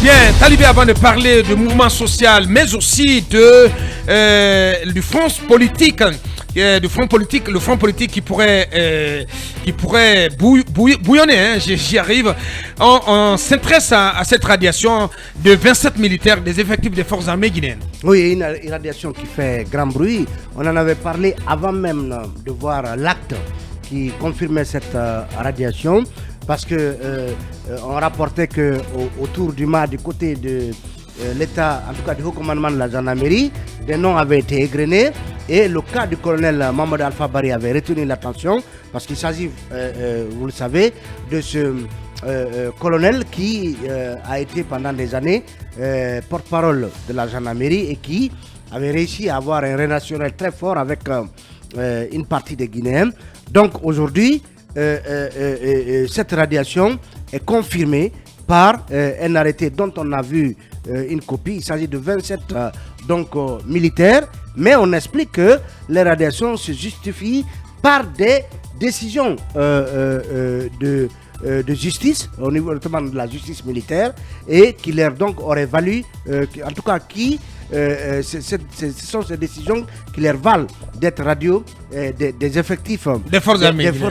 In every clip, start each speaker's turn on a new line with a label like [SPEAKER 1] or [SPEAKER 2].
[SPEAKER 1] Bien, Talibé, avant de parler du mouvement social, mais aussi du front politique, le front politique qui pourrait bouillonner, hein, j'y arrive. On s'intéresse à cette radiation de 27 militaires des effectifs des forces armées guinéennes.
[SPEAKER 2] Oui, une radiation qui fait grand bruit. On en avait parlé avant même de voir l'acte qui confirmait cette radiation. Parce qu'on rapportait qu'autour du mât, du côté de l'État, en tout cas du haut commandement de la gendarmerie, des noms avaient été égrenés et le cas du colonel Mamadou Alpha Bari avait retenu l'attention parce qu'il s'agit, vous le savez, de ce colonel qui a été pendant des années porte-parole de la gendarmerie et qui avait réussi à avoir un relationnel très fort avec une partie des Guinéens. Donc aujourd'hui, cette radiation est confirmée par un arrêté dont on a vu une copie. Il s'agit de 27 militaires, mais on explique que les radiations se justifient par des décisions de justice, au niveau notamment de la justice militaire, et qui leur donc aurait valu, en tout cas ce sont ces décisions qui leur valent d'être radio des effectifs
[SPEAKER 1] des forces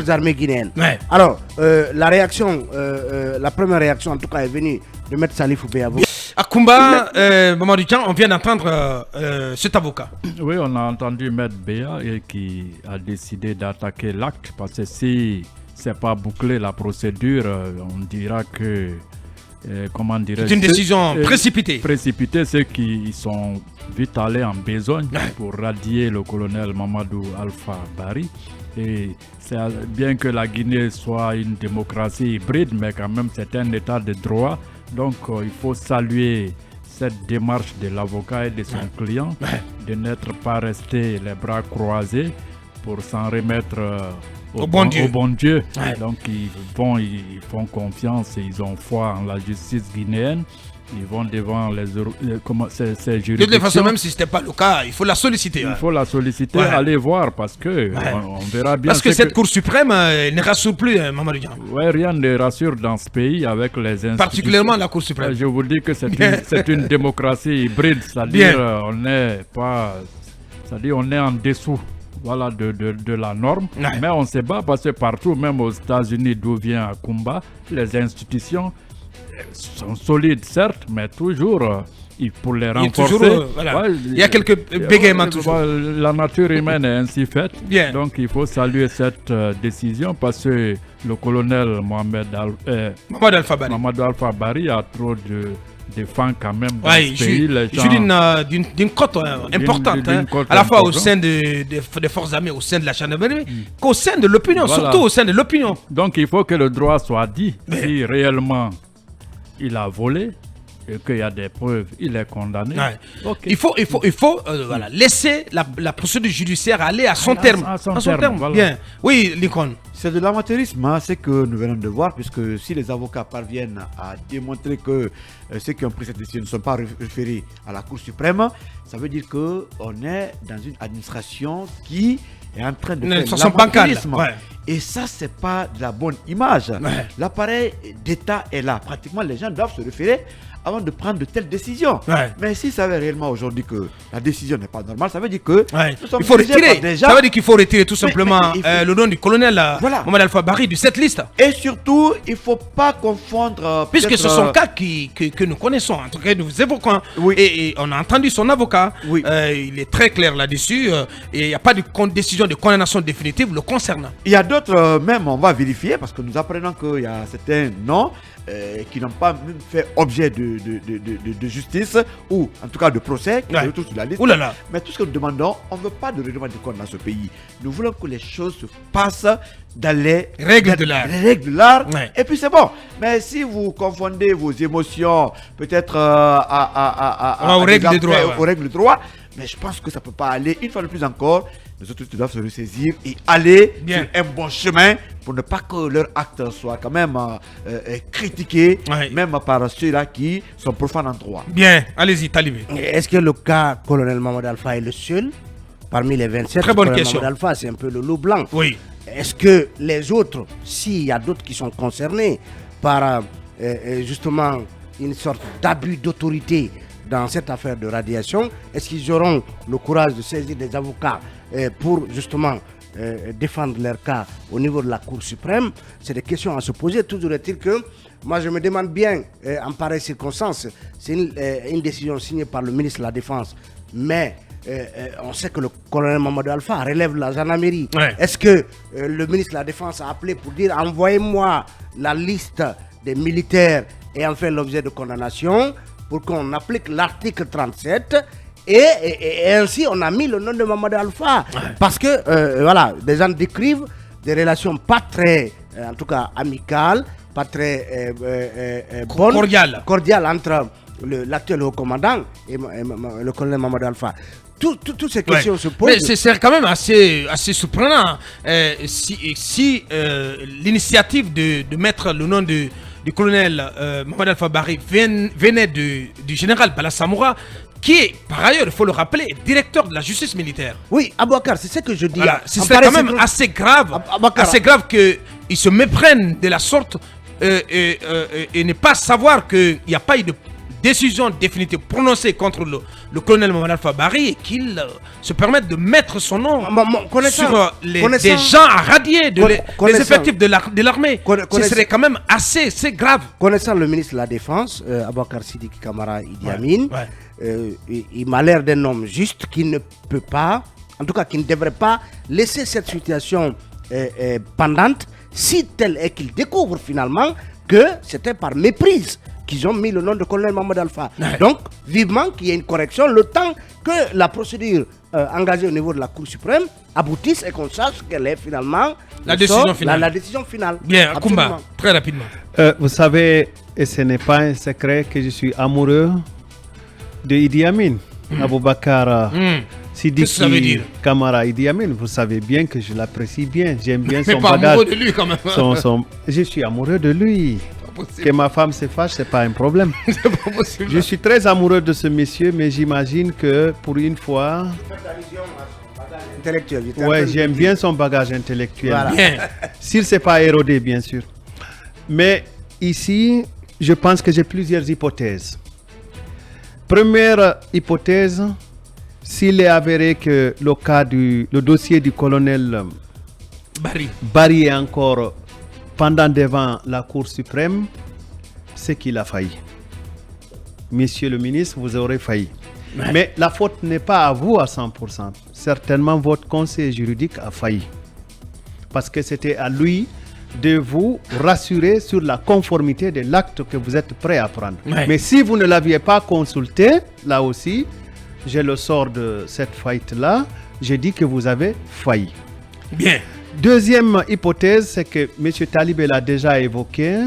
[SPEAKER 2] armées guinéennes.
[SPEAKER 1] Ouais.
[SPEAKER 2] Alors, la première réaction en tout cas est venue de Maître Salifou Béabou.
[SPEAKER 1] À Kumba, Mamadou Dian, on vient d'entendre cet avocat.
[SPEAKER 3] Oui, on a entendu Maître Béa qui a décidé d'attaquer l'acte parce que si c'est pas bouclé la procédure, on dira que
[SPEAKER 1] c'est une décision précipitée.
[SPEAKER 3] Précipitée, ceux qui sont vite allés en besogne pour radier le colonel Mamadou Alpha Bari. Et c'est bien que la Guinée soit une démocratie hybride, mais quand même c'est un état de droit. Donc il faut saluer cette démarche de l'avocat et de son client de n'être pas resté les bras croisés pour s'en remettre au bon Dieu.
[SPEAKER 1] Ouais.
[SPEAKER 3] Donc ils font confiance et ils ont foi en la justice guinéenne. Ils vont devant ces juridictions.
[SPEAKER 1] De toute façon, même si ce n'était pas le cas, il faut la solliciter.
[SPEAKER 3] Il faut la solliciter, aller voir parce que on verra bien.
[SPEAKER 1] Parce que cette Cour suprême ne rassure plus, Mamadou Dian.
[SPEAKER 3] Oui, rien ne rassure dans ce pays avec les institutions.
[SPEAKER 1] Particulièrement la Cour suprême.
[SPEAKER 3] Je vous dis que c'est une démocratie hybride, c'est-à-dire on est en dessous. Voilà, de la norme. Mais on se bat parce que partout, même aux États-Unis d'où vient Kumba, les institutions sont solides, certes, mais toujours, pour les renforcer.
[SPEAKER 1] Il y a quelques bégaiements toujours.
[SPEAKER 3] La nature humaine est ainsi faite.
[SPEAKER 1] Bien.
[SPEAKER 3] Donc il faut saluer cette décision parce que le colonel Mamadou Alpha Bari a trop de fans quand même dans ce pays.
[SPEAKER 1] D'une cote importante, à la fois au sein des forces armées, au sein de la gendarmerie, qu'au sein de l'opinion, surtout au sein de l'opinion.
[SPEAKER 3] Donc il faut que le droit soit dit. Si réellement il a volé et qu'il y a des preuves, il est condamné.
[SPEAKER 1] Okay. Il faut laisser la procédure judiciaire aller à son terme.
[SPEAKER 3] À son terme. Voilà.
[SPEAKER 1] Bien. Oui, Lincoln.
[SPEAKER 4] C'est de l'amateurisme, c'est que nous venons de voir, puisque si les avocats parviennent à démontrer que ceux qui ont pris cette décision ne sont pas référés à la Cour suprême, ça veut dire qu'on est dans une administration qui est en train de faire l'amateurisme. Et ça, c'est pas de la bonne image. L'appareil d'État est là. Pratiquement, les gens doivent se référer avant de prendre de telles décisions. Mais si ça veut réellement aujourd'hui que la décision n'est pas normale, ça veut dire que
[SPEAKER 1] il faut retirer. Ça veut dire qu'il faut retirer tout simplement le nom du colonel Mamadou Alpha Bari de cette liste.
[SPEAKER 4] Et surtout, il ne faut pas confondre.
[SPEAKER 1] Puisque ce sont cas que nous connaissons, en tout cas nous évoquons. Et on a entendu son avocat. Il est très clair là-dessus. Et il n'y a pas de décision de condamnation définitive le concernant.
[SPEAKER 4] Il y a d'autres, même on va vérifier, parce que nous apprenons qu'il y a certains noms qui n'ont pas même fait objet de justice ou en tout cas de procès qui sont tous sur la liste. Mais tout ce que nous demandons, on ne veut pas de règlement de compte dans ce pays. Nous voulons que les choses se passent dans les
[SPEAKER 1] règles de
[SPEAKER 4] l'art. Et puis c'est bon. Mais si vous confondez vos émotions peut-être aux règles de droit, mais je pense que ça ne peut pas aller. Une fois de plus encore, les autorités doivent se ressaisir et aller sur un bon chemin pour ne pas que leur acte soit quand même critiqué, même par ceux-là qui sont profanes en droit.
[SPEAKER 1] Bien, allez-y, Talibé.
[SPEAKER 2] Est-ce que le cas colonel Mamadou Alpha est le seul parmi les 27?
[SPEAKER 1] Très bonne question.
[SPEAKER 2] Mamadou Alpha, c'est un peu le loup blanc.
[SPEAKER 1] Oui.
[SPEAKER 2] Est-ce que les autres, s'il y a d'autres qui sont concernés par justement une sorte d'abus d'autorité dans cette affaire de radiation? Est-ce qu'ils auront le courage de saisir des avocats pour justement défendre leur cas au niveau de la Cour suprême? C'est des questions à se poser. Toujours est-il que moi je me demande bien, en pareille circonstance, c'est une décision signée par le ministre de la Défense, mais on sait que le colonel Mamadou Alpha relève de la gendarmerie. Ouais. Est-ce que le ministre de la Défense a appelé pour dire envoyez-moi la liste des militaires ayant fait l'objet de condamnation pour qu'on applique l'article 37 et ainsi on a mis le nom de Mamadou Alpha. Ouais. Parce que voilà, des gens décrivent des relations pas très, en tout cas amicales, pas très bonnes, cordiales entre l'actuel haut commandant et le colonel Mamadou Alpha. Toutes ces questions se posent.
[SPEAKER 1] Mais c'est quand même assez surprenant si l'initiative de mettre le nom du colonel Mamadou Alpha Barry venait du général Bala Samoura, qui est, par ailleurs, il faut le rappeler, directeur de la justice militaire.
[SPEAKER 2] Oui, Abouakar, c'est ce que je dis.
[SPEAKER 1] Voilà, c'est quand même assez grave qu'ils se méprennent de la sorte et ne pas savoir qu'il n'y a pas eu de décision définitive prononcée contre le colonel Mamadou Alpha Barry et qu'il se permette de mettre son nom sur des gens à radier les effectifs de l'armée. Ce serait quand même assez grave.
[SPEAKER 2] Connaissant le ministre de la Défense, Abouakar Sidiki Kamara Idi Amin, il m'a l'air d'un homme juste qui ne peut pas, en tout cas qui ne devrait pas laisser cette situation pendante, si tel est qu'il découvre finalement que c'était par méprise qu'ils ont mis le nom de colonel Mamadou Alpha. Ouais. Donc, vivement qu'il y ait une correction, le temps que la procédure engagée au niveau de la Cour suprême aboutisse et qu'on sache quelle est finalement
[SPEAKER 1] la décision finale.
[SPEAKER 2] La décision finale.
[SPEAKER 1] Bien, Akoumba, très rapidement.
[SPEAKER 5] Vous savez, et ce n'est pas un secret que je suis amoureux de Idi Amin. Aboubakar Sidiki Kamara Idi Amin, vous savez bien que je l'apprécie bien. J'aime bien son bagage.
[SPEAKER 1] Mais pas amoureux de lui quand même.
[SPEAKER 5] Je suis amoureux de lui. Que ma femme se fâche, c'est pas un problème.
[SPEAKER 1] C'est pas possible.
[SPEAKER 5] Je suis très amoureux de ce monsieur, mais j'imagine que pour une fois...
[SPEAKER 2] Intellectuel.
[SPEAKER 5] Ouais, j'aime bien son bagage intellectuel.
[SPEAKER 2] Voilà.
[SPEAKER 5] S'il ne s'est pas érodé, bien sûr. Mais ici, je pense que j'ai plusieurs hypothèses. Première hypothèse, s'il est avéré que le dossier du colonel Barry est encore pendant devant la Cour suprême, c'est qu'il a failli. Monsieur le ministre, vous aurez failli. Ouais. Mais la faute n'est pas à vous à 100%. Certainement, votre conseil juridique a failli. Parce que c'était à lui de vous rassurer sur la conformité de l'acte que vous êtes prêt à prendre. Ouais. Mais si vous ne l'aviez pas consulté, là aussi, j'ai le sort de cette faillite-là, j'ai dit que vous avez failli.
[SPEAKER 1] Bien.
[SPEAKER 5] Deuxième hypothèse, c'est que M. Talibé l'a déjà évoqué,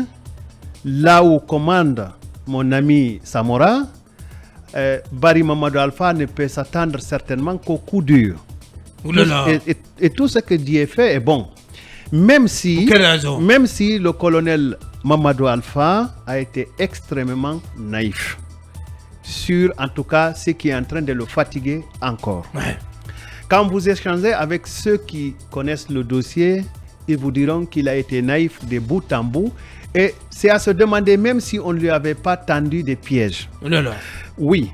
[SPEAKER 5] là où commande mon ami Samora, Barry Mamadou Alpha ne peut s'attendre certainement qu'au coup dur. Et tout ce que Dieu fait est bon. Même si le colonel Mamadou Alpha a été extrêmement naïf sur, en tout cas, ce qui est en train de le fatiguer encore. Ouais. Quand vous échangez avec ceux qui connaissent le dossier, ils vous diront qu'il a été naïf de bout en bout. Et c'est à se demander même si on ne lui avait pas tendu des pièges. Oui.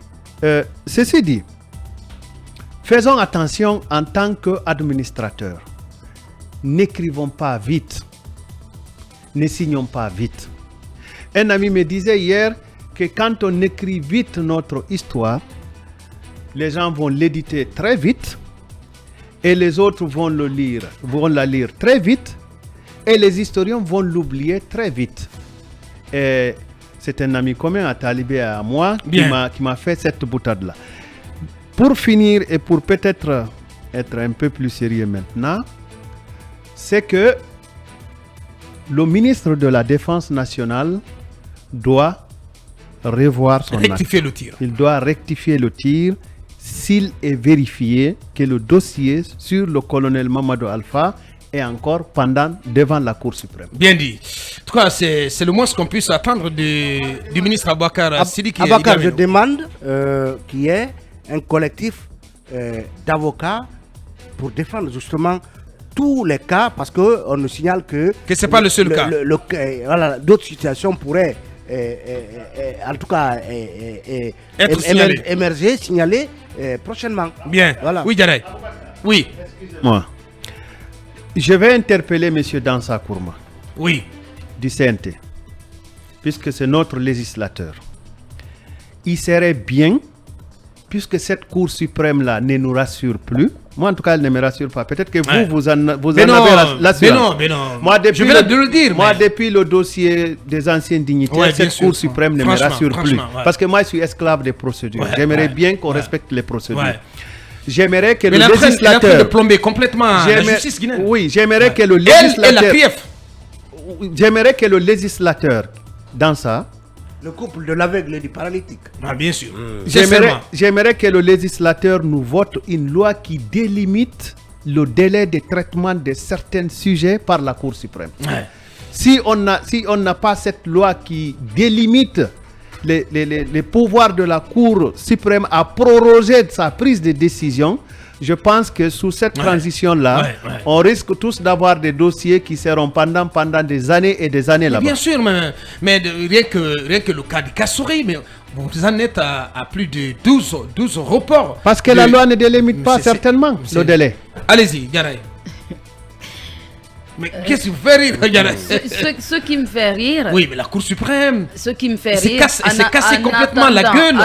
[SPEAKER 5] Ceci dit, faisons attention en tant qu'administrateurs. N'écrivons pas vite. Ne signons pas vite. Un ami me disait hier que quand on écrit vite notre histoire, les gens vont l'éditer très vite. Et les autres vont la lire très vite, et les historiens vont l'oublier très vite. Et c'est un ami commun à Talibé et à moi qui m'a fait cette boutade-là. Pour finir, et pour peut-être être un peu plus sérieux maintenant, c'est que le ministre de la Défense nationale doit revoir son acte.
[SPEAKER 1] Le tir.
[SPEAKER 5] Il doit rectifier le tir s'il est vérifié que le dossier sur le colonel Mamadou Alpha est encore pendant devant la Cour suprême.
[SPEAKER 1] Bien dit. En tout cas, c'est le moins ce qu'on puisse attendre du ministre Aboubakar Sidiki.
[SPEAKER 2] Aboubakar, je demande qu'il y ait un collectif d'avocats pour défendre justement tous les cas, parce qu'on nous signale que
[SPEAKER 1] ce n'est pas le seul cas.
[SPEAKER 2] Voilà, d'autres situations pourraient en tout cas, émerger, signaler prochainement.
[SPEAKER 1] Bien.
[SPEAKER 2] Voilà.
[SPEAKER 1] Oui, Diarra. Oui.
[SPEAKER 5] Moi, je vais interpeller M. Dansa Kourma
[SPEAKER 1] Oui.
[SPEAKER 5] du CNT, puisque c'est notre législateur. Il serait bien, puisque cette Cour suprême-là ne nous rassure plus. Moi, en tout cas, elle ne me rassure pas. Peut-être que vous en avez l'assurance.
[SPEAKER 1] Mais non.
[SPEAKER 5] Moi, depuis
[SPEAKER 1] je viens de le dire.
[SPEAKER 5] depuis le dossier des anciens dignitaires, cette Cour suprême ne me rassure plus. Ouais. Parce que moi, je suis esclave des procédures. J'aimerais bien qu'on respecte les procédures. J'aimerais que le législateur...
[SPEAKER 1] Il est en train de plomber complètement la justice guinéenne.
[SPEAKER 5] Oui, j'aimerais que le législateur...
[SPEAKER 1] Elle et la PF.
[SPEAKER 5] J'aimerais que le législateur, dans ça...
[SPEAKER 2] Le couple de l'aveugle et du paralytique.
[SPEAKER 1] Ah, bien sûr.
[SPEAKER 5] J'aimerais que le législateur nous vote une loi qui délimite le délai de traitement de certains sujets par la Cour suprême.
[SPEAKER 1] Ouais.
[SPEAKER 5] Si on n'a pas cette loi qui délimite les pouvoirs de la Cour suprême à proroger sa prise de décision, je pense que sous cette transition-là, on risque tous d'avoir des dossiers qui seront pendant des années et des années là-bas.
[SPEAKER 1] Bien sûr, mais rien que le cas de Kassouri, mais vous en êtes à plus de 12 reports.
[SPEAKER 5] Parce que la loi ne délimite pas certainement le délai.
[SPEAKER 1] Allez-y, Diarra. Mais qu'est-ce qui vous fait rire, Diarra?
[SPEAKER 6] Ce qui me fait rire...
[SPEAKER 1] Oui, mais la Cour suprême...
[SPEAKER 6] Ce qui me fait rire...
[SPEAKER 1] C'est cassé complètement la gueule.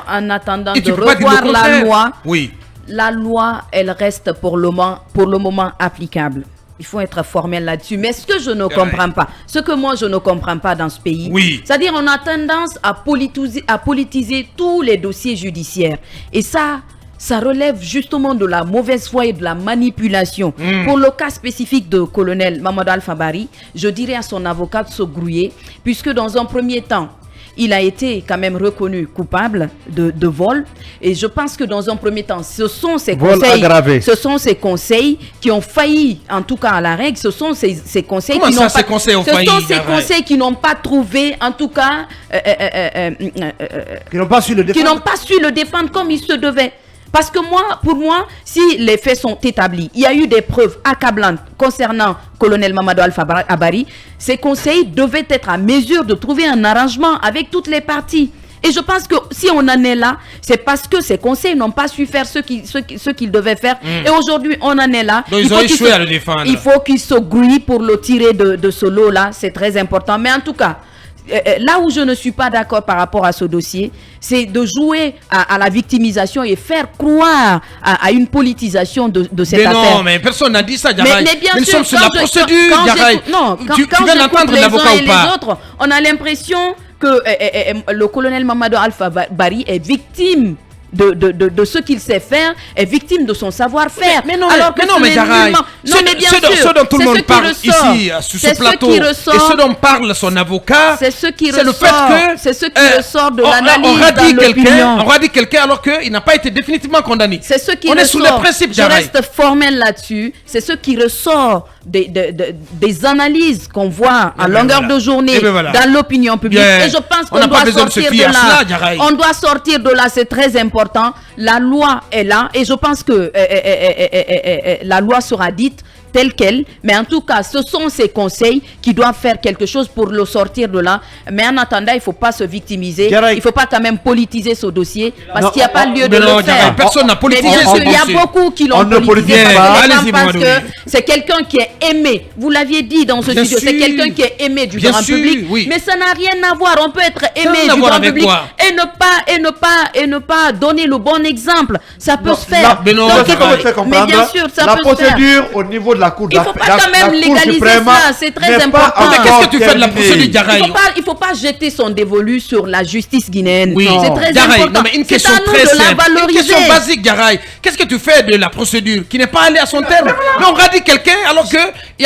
[SPEAKER 6] En attendant de revoir la loi...
[SPEAKER 1] Oui.
[SPEAKER 6] La loi, elle reste pour le moment applicable. Il faut être formel là-dessus. Mais ce que je ne comprends pas, ce que moi je ne comprends pas dans ce pays, c'est-à-dire on a tendance à politiser tous les dossiers judiciaires. Et ça relève justement de la mauvaise foi et de la manipulation. Pour le cas spécifique de colonel Mamadou Alpha Bari, je dirais à son avocat de se grouiller, puisque dans un premier temps, il a été quand même reconnu coupable de vol. Et je pense que dans un premier temps, ce sont ces conseils qui ont failli, en tout cas à la règle. Ce sont ces conseils qui n'ont pas trouvé, en tout cas,
[SPEAKER 2] qui n'ont pas su
[SPEAKER 6] le défendre comme il se devait. Parce que pour moi, si les faits sont établis, il y a eu des preuves accablantes concernant colonel Mamadou Alpha Bari, ces conseils devaient être à mesure de trouver un arrangement avec toutes les parties. Et je pense que si on en est là, c'est parce que ces conseils n'ont pas su faire ce qu'ils devaient faire. Et aujourd'hui, on en est là.
[SPEAKER 1] Donc ils ont échoué à le défendre.
[SPEAKER 6] Il faut qu'ils se grouillent pour le tirer de ce lot-là. C'est très important. Mais en tout cas, là où je ne suis pas d'accord par rapport à ce dossier, c'est de jouer à la victimisation et faire croire à une politisation de cette affaire.
[SPEAKER 1] Non, mais personne n'a dit ça, Diarra.
[SPEAKER 6] Mais bien
[SPEAKER 1] nous
[SPEAKER 6] sûr,
[SPEAKER 1] sommes sur la procédure, Diarra.
[SPEAKER 6] Quand j'écoute les uns et les autres, on a l'impression que le colonel Mamadou Alpha Bari est victime de ce qu'il sait faire, est victime de son savoir-faire.
[SPEAKER 1] Mais Diarra, ce dont tout le monde parle ici, sur ce plateau, et ce dont parle son avocat,
[SPEAKER 6] c'est ce qui ressort de l'analyse dans l'opinion.
[SPEAKER 1] On radie quelqu'un alors qu'il n'a pas été définitivement condamné.
[SPEAKER 6] C'est ce qui
[SPEAKER 1] on est sous les principes,
[SPEAKER 6] je reste formel là-dessus. C'est ce qui ressort des analyses qu'on voit à longueur de journée dans l'opinion publique. Et je pense qu'on doit sortir de là. On doit sortir de là, c'est très important. La loi est là et je pense que la loi sera dite telle qu'elle, mais en tout cas, ce sont ces conseils qui doivent faire quelque chose pour le sortir de là. Mais en attendant, il ne faut pas se victimiser, il ne faut pas quand même politiser ce dossier, parce qu'il n'y a pas lieu de le faire.
[SPEAKER 1] Personne n'a politisé ce dossier.
[SPEAKER 6] Il y a beaucoup qui l'ont politisé, parce que c'est quelqu'un qui est aimé. Vous l'aviez dit dans ce studio, c'est quelqu'un qui est aimé du grand public, mais ça n'a rien à voir. On peut être aimé du grand public et ne pas donner le bon exemple. Ça peut se faire.
[SPEAKER 4] Mais bien sûr, ça peut se faire. La procédure au niveau de la Cour
[SPEAKER 6] il ne faut pas quand même légaliser ça, c'est très important.
[SPEAKER 1] Mais qu'est-ce que tu fais de la procédure, Diarra?
[SPEAKER 6] Il ne faut pas jeter son dévolu sur la justice guinéenne.
[SPEAKER 1] Oui.
[SPEAKER 6] C'est très important.
[SPEAKER 1] Non, mais une question très simple, une question basique, Diarra. Qu'est-ce que tu fais de la procédure qui n'est pas allée à son terme? Mais on radie quelqu'un alors qu'il y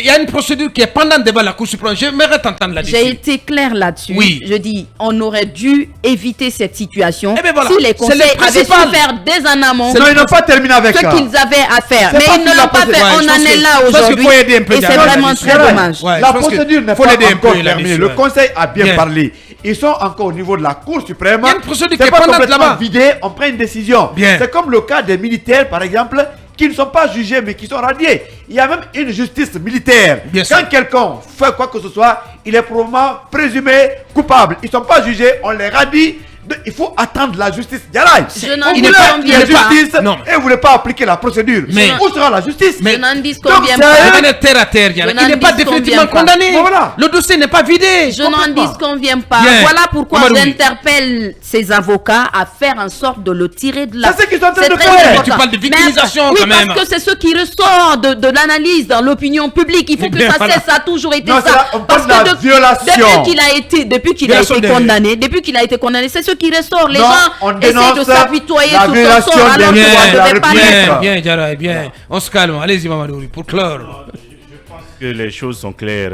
[SPEAKER 1] a une procédure qui est pendant devant la Cour suprême. J'aimerais t'entendre là-dessus.
[SPEAKER 6] J'ai été clair là-dessus.
[SPEAKER 1] Oui.
[SPEAKER 6] Je dis, on aurait dû éviter cette situation
[SPEAKER 1] si
[SPEAKER 6] les conseils avaient su faire dès en amont
[SPEAKER 4] ils n'ont pas terminé avec ça.
[SPEAKER 6] Ce qu'ils avaient à faire. Mais ils ne l'ont pas fait. On en est là aujourd'hui. Et c'est vraiment très dommage.
[SPEAKER 4] La procédure n'est pas encore terminée. Le Conseil a bien parlé. Ils sont encore au niveau de la Cour suprême.
[SPEAKER 1] Il y a une procédure qui
[SPEAKER 4] est
[SPEAKER 1] est
[SPEAKER 4] pas
[SPEAKER 1] pendante
[SPEAKER 4] complètement
[SPEAKER 1] là-bas.
[SPEAKER 4] vidée. On prend une décision. C'est comme le cas des militaires, par exemple, qui ne sont pas jugés mais qui sont radiés. il y a même une justice militaire. Quand quelqu'un fait quoi que ce soit, il est probablement présumé coupable. Ils ne sont pas jugés, on les radie. Il faut attendre la justice.
[SPEAKER 6] Je n'en dis justice
[SPEAKER 4] et vous ne voulez pas appliquer la procédure. Mais où sera la justice?
[SPEAKER 6] Je n'en dis qu'on vient pas.
[SPEAKER 1] Terre à terre, il n'est pas définitivement condamné.
[SPEAKER 4] Voilà.
[SPEAKER 1] Le dossier n'est pas vidé.
[SPEAKER 6] Je n'en dis qu'on vient pas. Voilà pourquoi j'interpelle ces avocats à faire en sorte de le tirer de la.
[SPEAKER 4] C'est ce qu'ils sont en train de faire.
[SPEAKER 1] Tu parles de victimisation quand même.
[SPEAKER 6] Oui, parce que c'est ce qui ressort de l'analyse dans l'opinion publique. Il faut que ça cesse. Ça a toujours été ça.
[SPEAKER 4] Parce que
[SPEAKER 6] depuis qu'il a été condamné, c'est ce qui ressort. Les gens essaient de s'apitoyer sur son sort alors qu'on ne devait pas l'être.
[SPEAKER 1] Bien, Jara, bien. On se calme. Allez-y, Mamadouri, pour clore.
[SPEAKER 7] Je pense que les choses sont claires.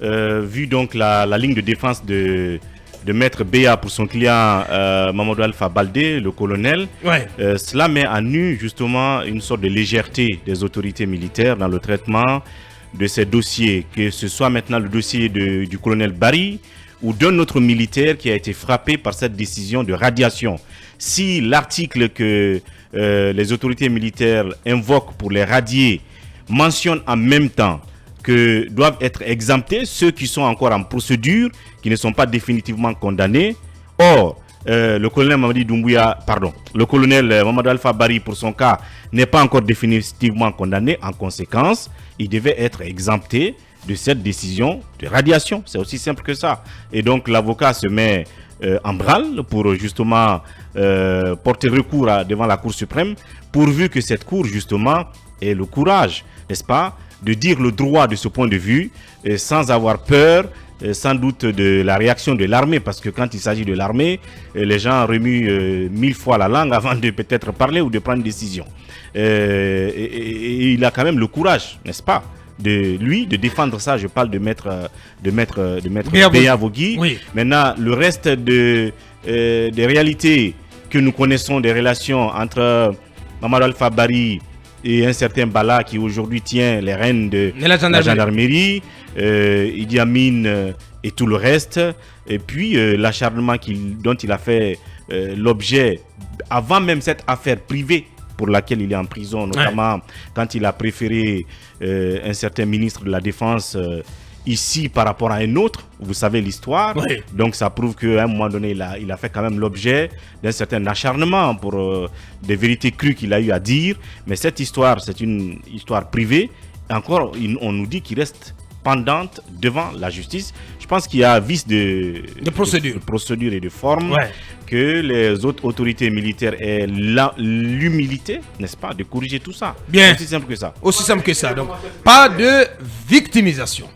[SPEAKER 7] Vu donc la ligne de défense de Maître Béa pour son client Mamadou Alpha Baldé, le colonel, cela met à nu justement une sorte de légèreté des autorités militaires dans le traitement de ces dossiers, que ce soit maintenant le dossier du colonel Barry ou d'un autre militaire qui a été frappé par cette décision de radiation. Si l'article que les autorités militaires invoquent pour les radier mentionne en même temps que doivent être exemptés ceux qui sont encore en procédure, qui ne sont pas définitivement condamnés. Or, le colonel le colonel Mamadou Alpha Barry, pour son cas, n'est pas encore définitivement condamné. En conséquence, il devait être exempté de cette décision de radiation. C'est aussi simple que ça. Et donc, l'avocat se met en branle pour justement porter recours devant la Cour suprême, pourvu que cette Cour, justement, ait le courage, n'est-ce pas, de dire le droit de ce point de vue, sans avoir peur, sans doute, de la réaction de l'armée, parce que quand il s'agit de l'armée, les gens remuent 1000 fois la langue avant de peut-être parler ou de prendre une décision. Et il a quand même le courage, n'est-ce pas, de défendre ça. Je parle de maître Béa Vogui. Oui. Maintenant, le reste des réalités que nous connaissons, des relations entre Mamadou Alpha Barry et un certain Bala qui aujourd'hui tient les rênes de la gendarmerie, Idi Amin et tout le reste, et puis l'acharnement dont il a fait l'objet avant même cette affaire privée pour laquelle il est en prison, notamment quand il a préféré un certain ministre de la Défense ici par rapport à un autre. Vous savez l'histoire. Donc ça prouve qu'à un moment donné, il a fait quand même l'objet d'un certain acharnement pour des vérités crues qu'il a eu à dire. Mais cette histoire, c'est une histoire privée. Encore, on nous dit qu'il reste pendante devant la justice. Je pense qu'il y a vice de procédure et de forme, que les autres autorités militaires aient l'humilité, n'est-ce pas, de corriger tout ça.
[SPEAKER 1] Bien.
[SPEAKER 7] Aussi simple que ça.
[SPEAKER 1] Aussi simple que ça. Donc, pas de victimisation.